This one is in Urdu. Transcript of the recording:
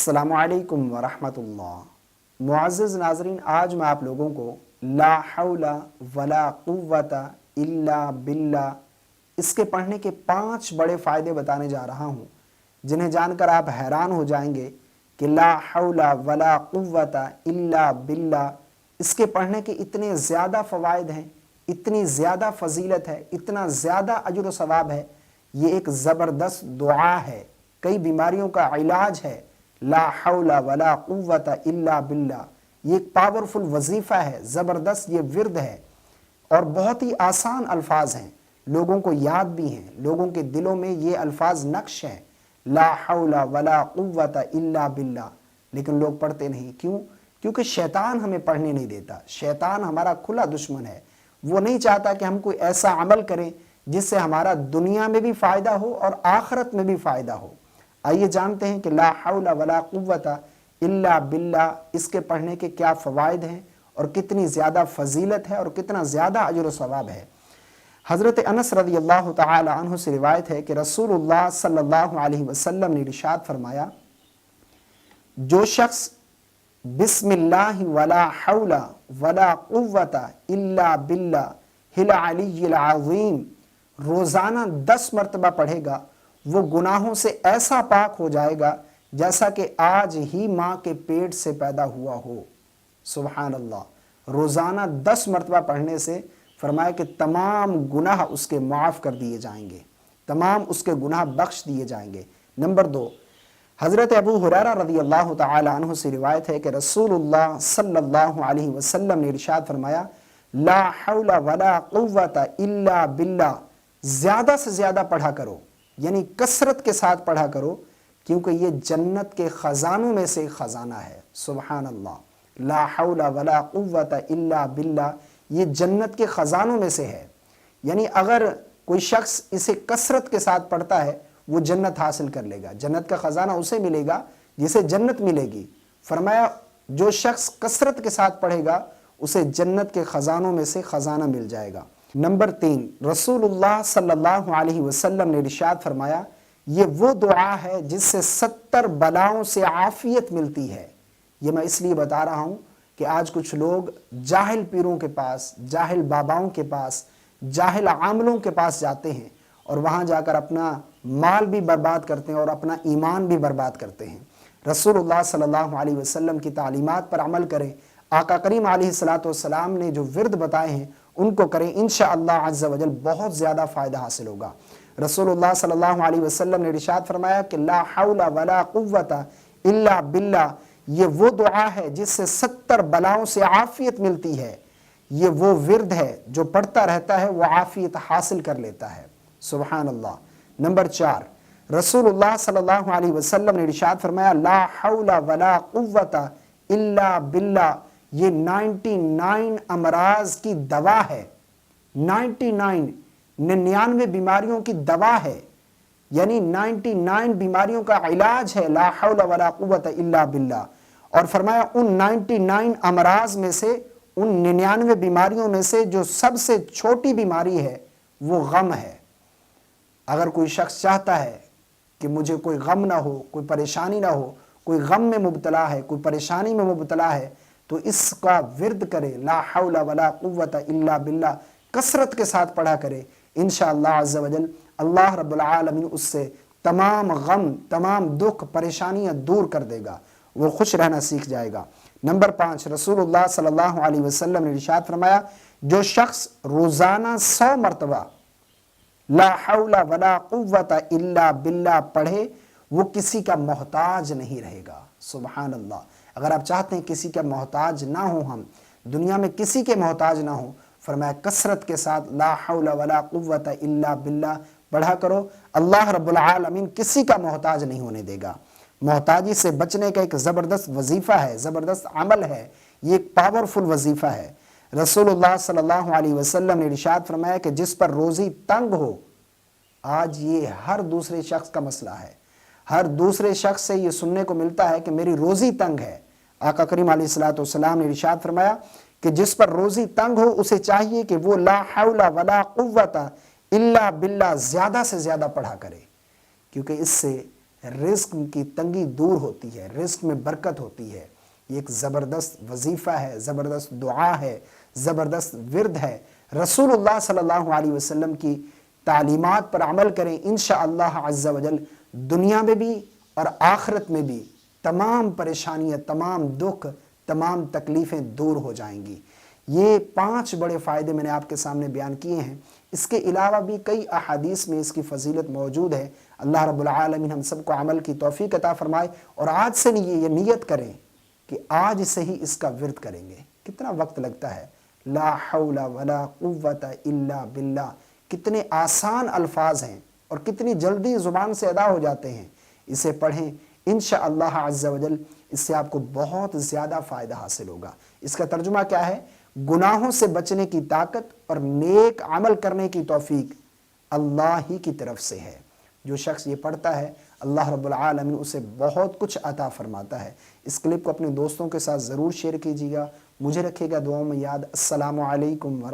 السلام علیکم ورحمۃ اللہ۔ معزز ناظرین، آج میں آپ لوگوں کو لا حول ولا قوت الا باللہ اس کے پڑھنے کے 5 بڑے فائدے بتانے جا رہا ہوں، جنہیں جان کر آپ حیران ہو جائیں گے کہ لا حول ولا قوت الا باللہ اس کے پڑھنے کے اتنے زیادہ فوائد ہیں، اتنی زیادہ فضیلت ہے، اتنا زیادہ اجر و ثواب ہے۔ یہ ایک زبردست دعا ہے، کئی بیماریوں کا علاج ہے۔ لا حول ولا قوت الا باللہ یہ ایک پاورفل وظیفہ ہے، زبردست یہ ورد ہے، اور بہت ہی آسان الفاظ ہیں، لوگوں کو یاد بھی ہیں، لوگوں کے دلوں میں یہ الفاظ نقش ہیں، لا حول ولا قوت الا باللہ، لیکن لوگ پڑھتے نہیں۔ کیوں؟ کیونکہ شیطان ہمیں پڑھنے نہیں دیتا۔ شیطان ہمارا کھلا دشمن ہے، وہ نہیں چاہتا کہ ہم کوئی ایسا عمل کریں جس سے ہمارا دنیا میں بھی فائدہ ہو اور آخرت میں بھی فائدہ ہو۔ آئیے جانتے ہیں کہ لا حول ولا قوت الا باللہ اس کے پڑھنے کے کیا فوائد ہیں اور کتنی زیادہ فضیلت ہے اور کتنا زیادہ اجر و ثواب ہے۔ حضرت انس رضی اللہ تعالی عنہ سے روایت ہے کہ رسول اللہ صلی اللہ علیہ وسلم نے ارشاد فرمایا، جو شخص بسم اللہ ولا حول ولا قوت الا باللہ العلی العظیم روزانہ 10 مرتبہ پڑھے گا، وہ گناہوں سے ایسا پاک ہو جائے گا جیسا کہ آج ہی ماں کے پیٹ سے پیدا ہوا ہو۔ سبحان اللہ، روزانہ 10 مرتبہ پڑھنے سے فرمایا کہ تمام گناہ اس کے معاف کر دیے جائیں گے، تمام اس کے گناہ بخش دیے جائیں گے۔ نمبر 2، حضرت ابو ہریرہ رضی اللہ تعالی عنہ سے روایت ہے کہ رسول اللہ صلی اللہ علیہ وسلم نے ارشاد فرمایا، لا حول ولا قوت الا باللہ زیادہ سے زیادہ پڑھا کرو، یعنی کثرت کے ساتھ پڑھا کرو، کیونکہ یہ جنت کے خزانوں میں سے خزانہ ہے۔ سبحان اللہ، لا حول ولا قوت الا باللہ یہ جنت کے خزانوں میں سے ہے، یعنی اگر کوئی شخص اسے کثرت کے ساتھ پڑھتا ہے وہ جنت حاصل کر لے گا، جنت کا خزانہ اسے ملے گا جسے جنت ملے گی۔ فرمایا جو شخص کثرت کے ساتھ پڑھے گا اسے جنت کے خزانوں میں سے خزانہ مل جائے گا۔ نمبر 3، رسول اللہ صلی اللہ علیہ وسلم نے ارشاد فرمایا، یہ وہ دعا ہے جس سے 70 بلاؤں سے عافیت ملتی ہے۔ یہ میں اس لیے بتا رہا ہوں کہ آج کچھ لوگ جاہل پیروں کے پاس، جاہل باباؤں کے پاس، جاہل عاملوں کے پاس جاتے ہیں اور وہاں جا کر اپنا مال بھی برباد کرتے ہیں اور اپنا ایمان بھی برباد کرتے ہیں۔ رسول اللہ صلی اللہ علیہ وسلم کی تعلیمات پر عمل کریں، آقا کریم علیہ الصلوۃ والسلام نے جو ورد بتائے ہیں ان کو کریں، انشاءاللہ عز و جل بہت زیادہ فائدہ حاصل ہوگا۔ رسول اللہ صلی اللہ علیہ وسلم نے ارشاد فرمایا کہ لا حول ولا قوت الا باللہ یہ وہ دعا ہے جس سے 70 بلاؤں سے عافیت ملتی ہے۔ یہ وہ ورد ہے جو پڑھتا رہتا ہے وہ عافیت حاصل کر لیتا ہے۔ سبحان اللہ۔ نمبر 4، رسول اللہ صلی اللہ علیہ وسلم نے ارشاد فرمایا، لا حول ولا قوت الا باللہ یہ 99 امراض کی دوا ہے، 99 بیماریوں کی دوا ہے، یعنی 99 بیماریوں کا علاج ہے لا حول ولا قوت الا باللہ۔ اور فرمایا ان 99 امراض میں سے، ان 99 بیماریوں میں سے جو سب سے چھوٹی بیماری ہے وہ غم ہے۔ اگر کوئی شخص چاہتا ہے کہ مجھے کوئی غم نہ ہو، کوئی پریشانی نہ ہو، کوئی غم میں مبتلا ہے، کوئی پریشانی میں مبتلا ہے، تو اس کا ورد کرے، لا حول ولا قوت الا باللہ کثرت کے ساتھ پڑھا کرے، انشاءاللہ عز و جل اللہ رب العالمین اس سے تمام غم، تمام دکھ، پریشانیاں دور کر دے گا، وہ خوش رہنا سیکھ جائے گا۔ نمبر 5، رسول اللہ صلی اللہ علیہ وسلم نے ارشاد فرمایا، جو شخص روزانہ 100 مرتبہ لا حول ولا قوت الا باللہ پڑھے وہ کسی کا محتاج نہیں رہے گا۔ سبحان اللہ۔ اگر آپ چاہتے ہیں کسی کا محتاج نہ ہوں، ہم دنیا میں کسی کے محتاج نہ ہوں، فرمایا کثرت کے ساتھ لا حول ولا قوت الا باللہ پڑھا کرو، اللہ رب العالمین کسی کا محتاج نہیں ہونے دے گا۔ محتاجی سے بچنے کا ایک زبردست وظیفہ ہے، زبردست عمل ہے، یہ ایک پاورفل وظیفہ ہے۔ رسول اللہ صلی اللہ علیہ وسلم نے ارشاد فرمایا کہ جس پر روزی تنگ ہو، آج یہ ہر دوسرے شخص کا مسئلہ ہے، ہر دوسرے شخص سے یہ سننے کو ملتا ہے کہ میری روزی تنگ ہے۔ آقا کریم علیہ الصلوۃ والسلام نے ارشاد فرمایا کہ جس پر روزی تنگ ہو اسے چاہیے کہ وہ لا حول ولا قوت الا باللہ زیادہ سے زیادہ پڑھا کرے، کیونکہ اس سے رزق کی تنگی دور ہوتی ہے، رزق میں برکت ہوتی ہے۔ یہ ایک زبردست وظیفہ ہے، زبردست دعا ہے، زبردست ورد ہے۔ رسول اللہ صلی اللہ علیہ وسلم کی تعلیمات پر عمل کریں، انشاءاللہ عز و جل دنیا میں بھی اور آخرت میں بھی تمام پریشانیاں، تمام دکھ، تمام تکلیفیں دور ہو جائیں گی۔ یہ 5 بڑے فائدے میں نے آپ کے سامنے بیان کیے ہیں۔ اس کے علاوہ بھی کئی احادیث میں اس کی فضیلت موجود ہے۔ اللہ رب العالمین ہم سب کو عمل کی توفیق عطا فرمائے، اور آج سے یہ نیت کریں کہ آج سے ہی اس کا ورد کریں گے۔ کتنا وقت لگتا ہے، لا حول ولا قوت الا باللہ، کتنے آسان الفاظ ہیں اور کتنی جلدی زبان سے ادا ہو جاتے ہیں۔ اسے پڑھیں، انشاءاللہ عز و جل اس سے آپ کو بہت زیادہ فائدہ حاصل ہوگا۔ اس کا ترجمہ کیا ہے؟ گناہوں سے بچنے کی طاقت اور نیک عمل کرنے کی توفیق اللہ ہی کی طرف سے ہے۔ جو شخص یہ پڑھتا ہے اللہ رب العالمین اسے بہت کچھ عطا فرماتا ہے۔ اس کلپ کو اپنے دوستوں کے ساتھ ضرور شیئر کیجیے گا، مجھے رکھیے گا دعاؤں میں یاد۔ السلام علیکم ورحمۃ اللہ۔